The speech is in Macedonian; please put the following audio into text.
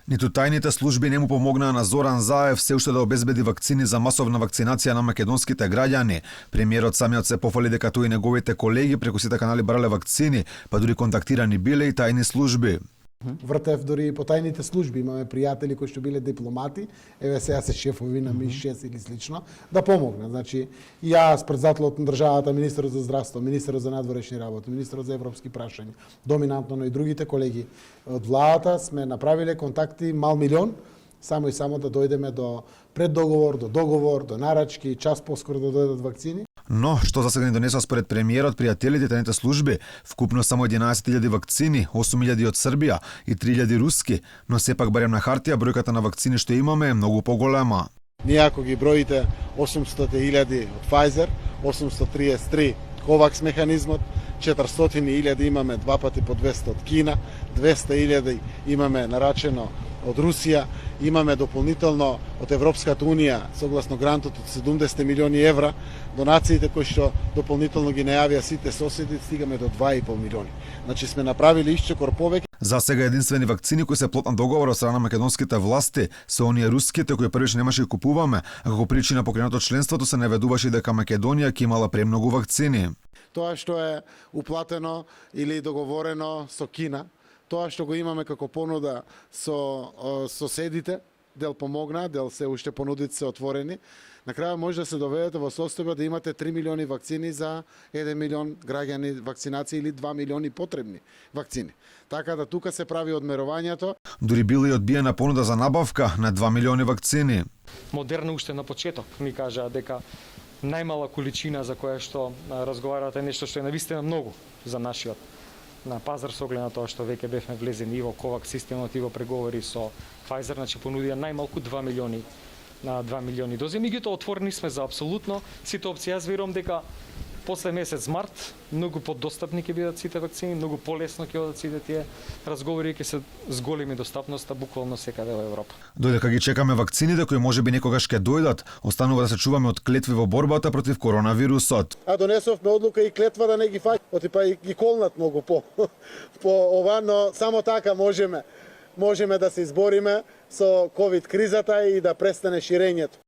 Ниту тајните служби не му помогнаа на Зоран Заев се уште да обезбеди вакцини за масовна вакцинација на македонските граѓани. Премиерот самиот се пофали дека тој и неговите колеги преку сите канали барале вакцини, па дури контактирани биле и тајни служби. Вртев дури и по тајните служби, имаме пријатели кои што биле дипломати, еве сега се шефови на МИ-6 или слично, да помогнат. Значи, јас председателот на државата, министерот за здравство, министерот за надворешни работи, министерот за европски прашања, доминантно, но и другите колеги од владата сме направиле контакти мал милион, само и само да дојдеме до преддоговор, до договор, до нарачки, час поскоро да дојдат вакцини. Но, што за сега ни донесува според премиерот, пријателите тајните служби, вкупно само 11.000 вакцини, 8.000 од Србија и 3.000 руски, но сепак барем на хартија бројката на вакцини што имаме е многу поголема. Ние ако ги броите 800.000 од Pfizer, 833 Ковакс механизмот, 400.000 имаме два пати по 200 од Кина, 200.000 имаме нарачено од Русија, имаме дополнително од Европската Унија, согласно грантот од 70 милиони евра, донациите кои што дополнително ги најавија сите соседи, стигаме до 2,5 милиони. Значи сме направили исчекор повеќе. За сега единствени вакцини кои се плод на договор од страна на македонските власти се оние руските кои првично немаше да купуваме, а како причина покрај членството се наведуваше дека Македонија ќе имала премногу вакцини. Тоа што е уплатено или договорено со Кина, тоа што го имаме како понуда со соседите, дел помогна, дел се уште понудите се отворени. На крај може да се доведете во состојба да имате 3 милиони вакцини за 1 милион граѓани вакцинација или 2 милиони потребни вакцини. Така да тука се прави одмерувањето. Дури била и одбиена понуда за набавка на 2 милиони вакцини. Модерна уште на почеток ми кажа дека најмала количина за која што разговарате нешто што е навистина многу за нашиот на пазар со оглед на тоа што веќе бевме влезени и во Ковакс системот и во преговори со Pfizer, значи понудија најмалку 2 милиони дози. Меѓутоа отворени сме за апсолутно сите опции. Јас верувам дека после месец март многу подостапни ќе бидат сите вакцини, многу полесно ќе одат сите тие разговори, ќе се зголеми достапноста буквално секаде во Европа. Додека ги чекаме вакцините кои можеби некогаш ќе дојдат, останува да се чуваме од клетви во борбата против коронавирусот. А донесовме одлука и клетва да не ги фаќат, па и ги колнат многу по ова, но само така можеме да се избориме со ковид кризата и да престане ширењето.